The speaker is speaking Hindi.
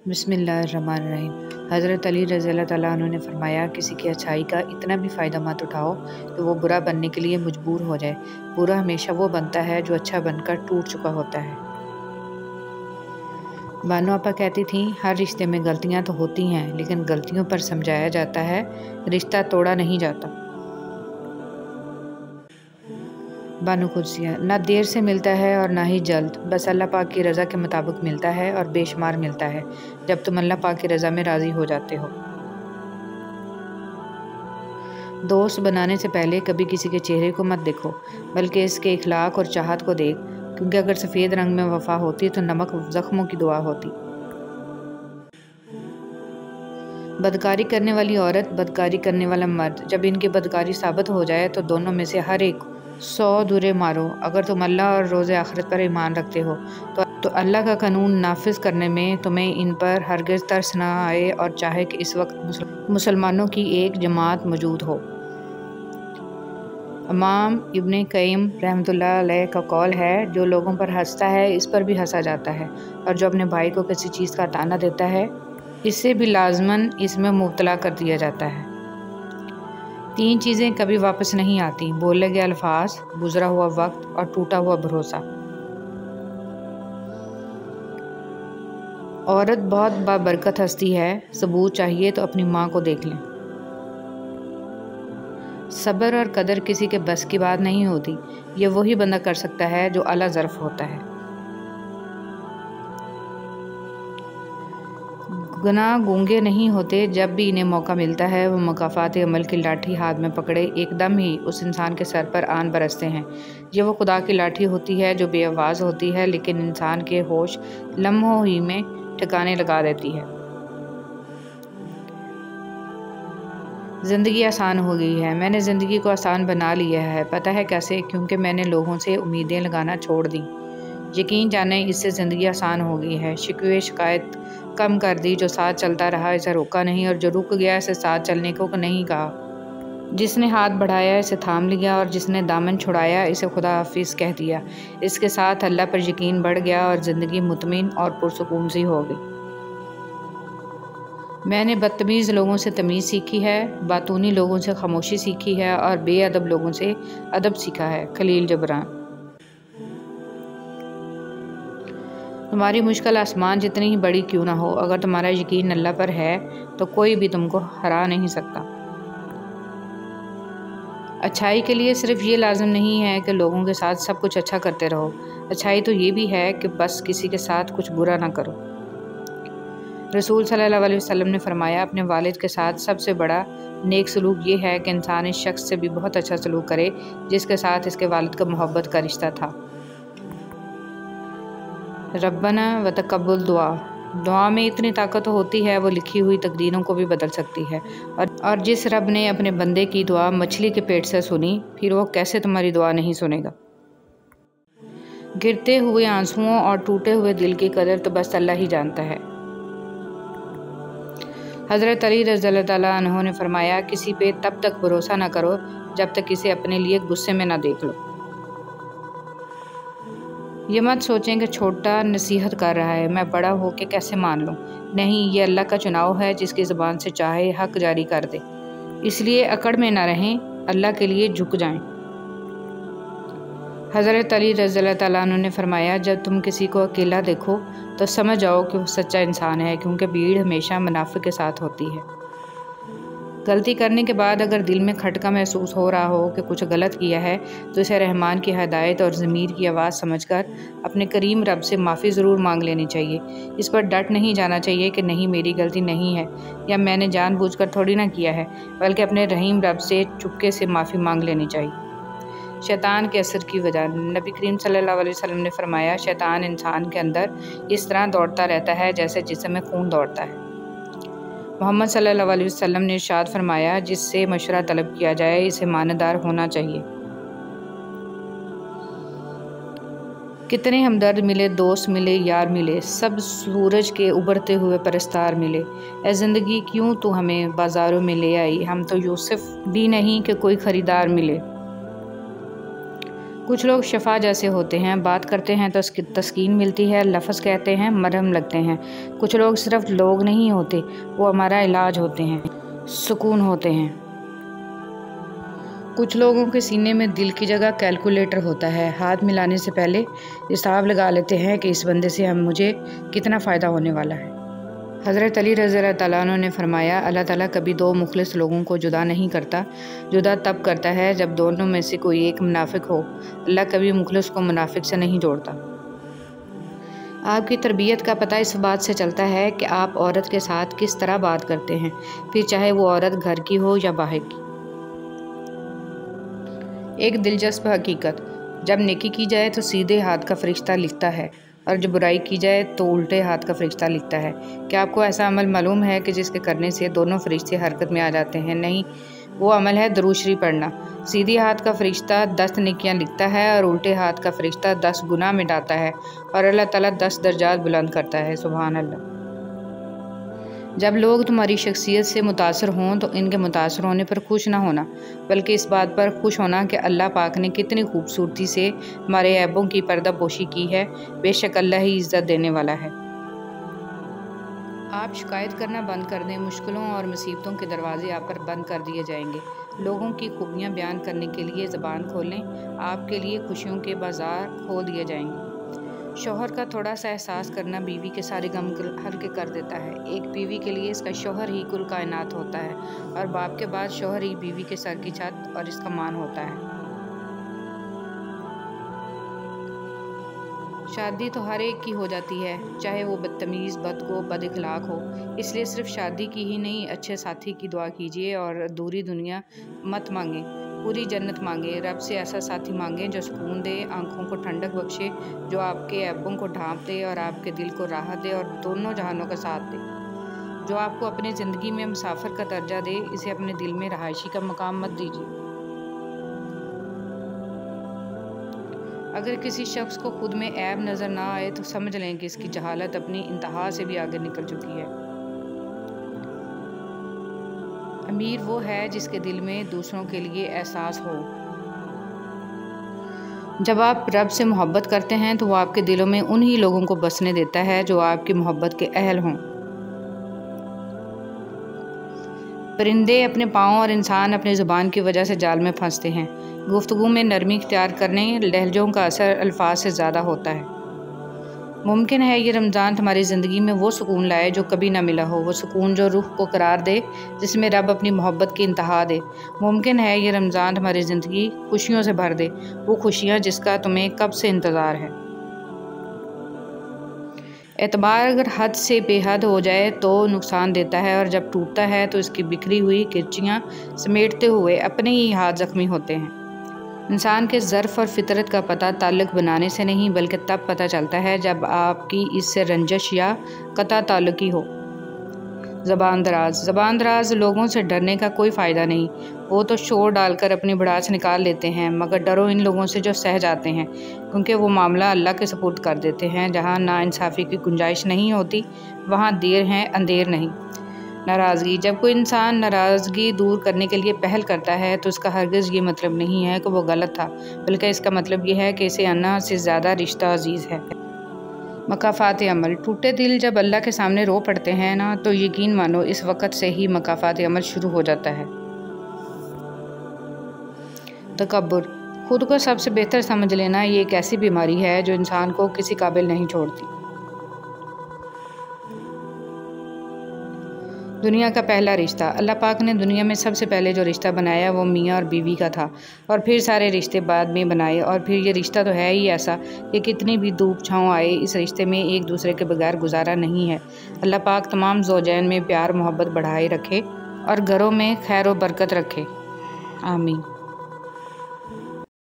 बिस्मिल्लाहिर्रहमानिर्रहीम। हज़रत अली रज़ियल्लाहु तआला अन्हु ने फरमाया, किसी की अच्छाई का इतना भी फ़ायदा मत उठाओ कि वो बुरा बनने के लिए मजबूर हो जाए। बुरा हमेशा वो बनता है जो अच्छा बनकर टूट चुका होता है। बानो आपा कहती थीं, हर रिश्ते में गलतियाँ तो होती हैं, लेकिन गलतियों पर समझाया जाता है, रिश्ता तोड़ा नहीं जाता। बानो कुद्सिया, ना देर से मिलता है और ना ही जल्द, बस अल्लाह पाक की रज़ा के मुताबिक मिलता है और बेशुमार मिलता है, जब तुम अल्लाह पाक की रज़ा में राज़ी हो जाते हो। दोस्त बनाने से पहले कभी किसी के चेहरे को मत देखो, बल्कि इसके इखलाक और चाहत को देख, क्योंकि अगर सफ़ेद रंग में वफ़ा होती तो नमक ज़ख्मों की दुआ होती। बदकारी करने वाली औरत, बदकारी करने वाला मर्द, जब इनकी बदकारी साबित हो जाए तो दोनों में से हर एक 100 दुरे मारो। अगर तुम अल्लाह और रोज़े आखिरत पर ईमान रखते हो तो अल्लाह का कानून नाफिज करने में तुम्हें इन पर हरगिज़ तरस ना आए, और चाहे कि इस वक्त मुसलमानों की एक जमात मौजूद हो। इमाम इब्न क़य्यिम रहमतुल्लाह अलैह का कौल है, जो लोगों पर हंसता है इस पर भी हंसा जाता है, और जो अपने भाई को किसी चीज़ का ताना देता है इससे भी लाजमन इसमें मुब्तला कर दिया जाता है। 3 चीज़ें कभी वापस नहीं आती: बोले गए अल्फाज, गुजरा हुआ वक्त और टूटा हुआ भरोसा। औरत बहुत बाबरकत हस्ती है, सबूत चाहिए तो अपनी माँ को देख लें। सब्र और कदर किसी के बस की बात नहीं होती, ये वही बंदा कर सकता है जो आला ज़र्फ़ होता है। गुनाह गूंगे नहीं होते, जब भी इन्हें मौका मिलता है वो मुकाफ़ात अमल की लाठी हाथ में पकड़े एकदम ही उस इंसान के सर पर आन बरसते हैं। ये वो खुदा की लाठी होती है जो बेआवाज़ होती है, लेकिन इंसान के होश लम्हों ही में ठिकाने लगा देती है। ज़िंदगी आसान हो गई है, मैंने ज़िंदगी को आसान बना लिया है। पता है कैसे? क्योंकि मैंने लोगों से उम्मीदें लगाना छोड़ दी। यकीन जाने इससे ज़िंदगी आसान हो गई है। शिकवे शिकायत कम कर दी, जो साथ चलता रहा इसे रोका नहीं, और जो रुक गया इसे साथ चलने को नहीं कहा। जिसने हाथ बढ़ाया इसे थाम लिया, और जिसने दामन छुड़ाया इसे खुदा हाफिज़ कह दिया। इसके साथ अल्लाह पर यकीन बढ़ गया और ज़िंदगी मुतमिन और पुरसुकून सी हो गई। मैंने बदतमीज़ लोगों से तमीज़ सीखी है, बातूनी लोगों से खामोशी सीखी है, और बेअदब लोगों से अदब सीखा है। खलील जिब्रान। तुम्हारी मुश्किल आसमान जितनी ही बड़ी क्यों ना हो, अगर तुम्हारा यकीन अल्लाह पर है तो कोई भी तुमको हरा नहीं सकता। अच्छाई के लिए सिर्फ ये लाजिम नहीं है कि लोगों के साथ सब कुछ अच्छा करते रहो, अच्छाई तो ये भी है कि बस किसी के साथ कुछ बुरा ना करो। रसूल सल्लल्लाहु अलैहि वसल्लम ने फरमाया, अपने वालिद के साथ सबसे बड़ा नेक सलूक ये है कि इंसान इस शख्स से भी बहुत अच्छा सलूक करे जिसके साथ इसके वालिद का मोहब्बत का रिश्ता था। रब्बना व तक़ब्बल दुआ। दुआ में इतनी ताकत होती है, वो लिखी हुई तकदीरों को भी बदल सकती है। और जिस रब ने अपने बंदे की दुआ मछली के पेट से सुनी, फिर वो कैसे तुम्हारी दुआ नहीं सुनेगा। गिरते हुए आंसुओं और टूटे हुए दिल की कदर तो बस अल्लाह ही जानता है। हज़रत अली रज़ियल्लाहु तआला अन्हु ने फरमाया, किसी पे तब तक भरोसा ना करो जब तक इसे अपने लिए गुस्से में ना देख लो। ये मत सोचें कि छोटा नसीहत कर रहा है, मैं बड़ा हो के कैसे मान लूँ। नहीं, ये अल्लाह का चुनाव है, जिसकी ज़ुबान से चाहे हक जारी कर दे। इसलिए अकड़ में ना रहें, अल्लाह के लिए झुक जाएं। हज़रत अली रज़ियल्लाहु तआला अन्हु ने फरमाया, जब तुम किसी को अकेला देखो तो समझ जाओ कि वो सच्चा इंसान है, क्योंकि भीड़ हमेशा मुनाफिक के साथ होती है। गलती करने के बाद अगर दिल में खटका महसूस हो रहा हो कि कुछ गलत किया है, तो इसे रहमान की हदायत और ज़मीर की आवाज़ समझकर अपने करीम रब से माफ़ी ज़रूर मांग लेनी चाहिए। इस पर डट नहीं जाना चाहिए कि नहीं, मेरी गलती नहीं है, या मैंने जानबूझकर थोड़ी ना किया है, बल्कि अपने रहीम रब से चुपके से माफ़ी मांग लेनी चाहिए। शैतान के असर की वजह। नबी करीम सल्लल्लाहु अलैहि वसल्लम ने फरमाया, शैतान इंसान के अंदर इस तरह दौड़ता रहता है जैसे जिस्म में खून दौड़ता है। मोहम्मद सल्लल्लाहु अलैहि वसल्लम ने इरशाद फरमाया, जिससे मशवरा तलब किया जाए इसे मानदार होना चाहिए। कितने हमदर्द मिले, दोस्त मिले, यार मिले, सब सूरज के उभरते हुए परस्तार मिले। ए ज़िंदगी क्यों तू हमें बाज़ारों में ले आई, हम तो यूसुफ भी नहीं कि कोई ख़रीदार मिले। कुछ लोग शफा जैसे होते हैं, बात करते हैं तो तस्कीन मिलती है, लफ्ज़ कहते हैं मरहम लगते हैं। कुछ लोग सिर्फ लोग नहीं होते, वो हमारा इलाज होते हैं, सुकून होते हैं। कुछ लोगों के सीने में दिल की जगह कैलकुलेटर होता है, हाथ मिलाने से पहले हिसाब लगा लेते हैं कि इस बंदे से मुझे कितना फ़ायदा होने वाला है। हज़रत अली रज़ी अल्लाह तआला अन्हु ने फरमाया, अल्लाह ताला कभी दो मुखलिस लोगों को जुदा नहीं करता, जुदा तब करता है जब दोनों में से कोई एक मुनाफिक हो। अल्लाह कभी मुखलिस को मुनाफिक से नहीं जोड़ता। आपकी तरबियत का पता इस बात से चलता है कि आप औरत के साथ किस तरह बात करते हैं, फिर चाहे वो औरत घर की हो या बाहर की। एक दिलचस्प हकीकत, जब नेकी की जाए तो सीधे हाथ का फरिश्ता लिखता है और जब बुराई की जाए तो उल्टे हाथ का फरिश्ता लिखता है। क्या आपको ऐसा अमल मालूम है कि जिसके करने से दोनों फरिश्ते हरकत में आ जाते हैं? नहीं, वो अमल है दुरूद शरीफ पढ़ना। सीधे हाथ का फरिश्ता 10 नेकियां लिखता है और उल्टे हाथ का फरिश्ता 10 गुनाह मिटाता है और अल्लाह ताला 10 दर्जात बुलंद करता है। सुभान अल्लाह। जब लोग तुम्हारी शख्सियत से मुतासर हों तो इनके मुतासर होने पर खुश ना होना, बल्कि इस बात पर खुश होना कि अल्लाह पाक ने कितनी खूबसूरती से हमारे ऐबों की पर्दा पोशी की है। बेशक अल्लाह ही इज़्ज़त देने वाला है। आप शिकायत करना बंद कर दें, मुश्किलों और मुसीबतों के दरवाजे आप पर बंद कर दिए जाएंगे। लोगों की खूबियाँ बयान करने के लिए ज़बान खोलें, आपके लिए खुशियों के बाज़ार खोल दिए जाएंगे। शौहर का थोड़ा सा एहसास करना बीवी के सारे गम हल्के कर देता है। एक बीवी के लिए इसका शौहर ही कुल कायनात होता है और बाप के बाद शौहर ही बीवी के सर की छत और इसका मान होता है। शादी तो हर एक की हो जाती है, चाहे वो बदतमीज़, बदगो, बदइखलाक हो। इसलिए सिर्फ शादी की ही नहीं, अच्छे साथी की दुआ कीजिए और दूरी दुनिया मत मांगे, पूरी जन्नत मांगे। रब से ऐसा साथी मांगे जो सुकून दे, आंखों को ठंडक बख्शे, जो आपके ऐबों को ढांप दे और आपके दिल को राहत दे और दोनों जहानों का साथ दे, जो आपको अपनी ज़िंदगी में मुसाफिर का दर्जा दे। इसे अपने दिल में रहायशी का मकाम मत दीजिए। अगर किसी शख्स को खुद में ऐब नज़र ना आए तो समझ लें कि इसकी जहालत अपनी इंतहा से भी आगे निकल चुकी है। अमीर वो है जिसके दिल में दूसरों के लिए एहसास हो। जब आप रब से मोहब्बत करते हैं तो वो आपके दिलों में उन्हीं लोगों को बसने देता है जो आपकी मोहब्बत के अहल हों। परिंदे अपने पाँव और इंसान अपनी ज़ुबान की वजह से जाल में फंसते हैं। गुफ्तगू में नरमी इख्तियार करने लहजों का असर अल्फाज से ज़्यादा होता है। मुमकिन है ये रमज़ान तुम्हारी ज़िंदगी में वो सुकून लाए जो कभी ना मिला हो, वो सुकून जो रूह को करार दे, जिसमें रब अपनी मोहब्बत की इंतहा दे। मुमकिन है ये रमज़ान तुम्हारी ज़िंदगी खुशियों से भर दे, वो खुशियाँ जिसका तुम्हें कब से इंतज़ार है। एतबार अगर हद से बेहद हो जाए तो नुकसान देता है और जब टूटता है तो इसकी बिखरी हुई किरचियाँ समेटते हुए अपने ही हाथ ज़ख्मी होते हैं। इंसान के ज़र्फ़ और फितरत का पता ताल्लुक़ बनाने से नहीं बल्कि तब पता चलता है जब आपकी इससे रंजश या कता ताल्लुक़ी हो। ज़बान दराज लोगों से डरने का कोई फ़ायदा नहीं। वो तो शोर डालकर अपनी भड़ास निकाल लेते हैं, मगर डरो इन लोगों से जो सह जाते हैं, क्योंकि वो मामला अल्लाह के सुपुर्द कर देते हैं। जहाँ नाइंसाफ़ी की गुंजाइश नहीं होती वहाँ देर है अंधेर नहीं। नाराज़गी, जब कोई इंसान नाराज़गी दूर करने के लिए पहल करता है तो इसका हरगिज़ ये मतलब नहीं है कि वो गलत था, बल्कि इसका मतलब ये है कि इसे अन्ना से ज़्यादा रिश्ता अजीज़ है। मकाफ़ात अमल, टूटे दिल जब अल्लाह के सामने रो पड़ते हैं ना, तो यकीन मानो इस वक़्त से ही मकाफ़ात अमल शुरू हो जाता है। तकब्बुर, खुद को सबसे बेहतर समझ लेना ये एक ऐसी बीमारी है जो इंसान को किसी काबिल नहीं छोड़ती। दुनिया का पहला रिश्ता, अल्लाह पाक ने दुनिया में सबसे पहले जो रिश्ता बनाया वो मियाँ और बीवी का था, और फिर सारे रिश्ते बाद में बनाए। और फिर ये रिश्ता तो है ही ऐसा कि कितनी भी धूप छाँव आए, इस रिश्ते में एक दूसरे के बगैर गुजारा नहीं है। अल्लाह पाक तमाम ज़ौजैन में प्यार मोहब्बत बढ़ाए रखे और घरों में खैर व बरकत रखे। आमीन।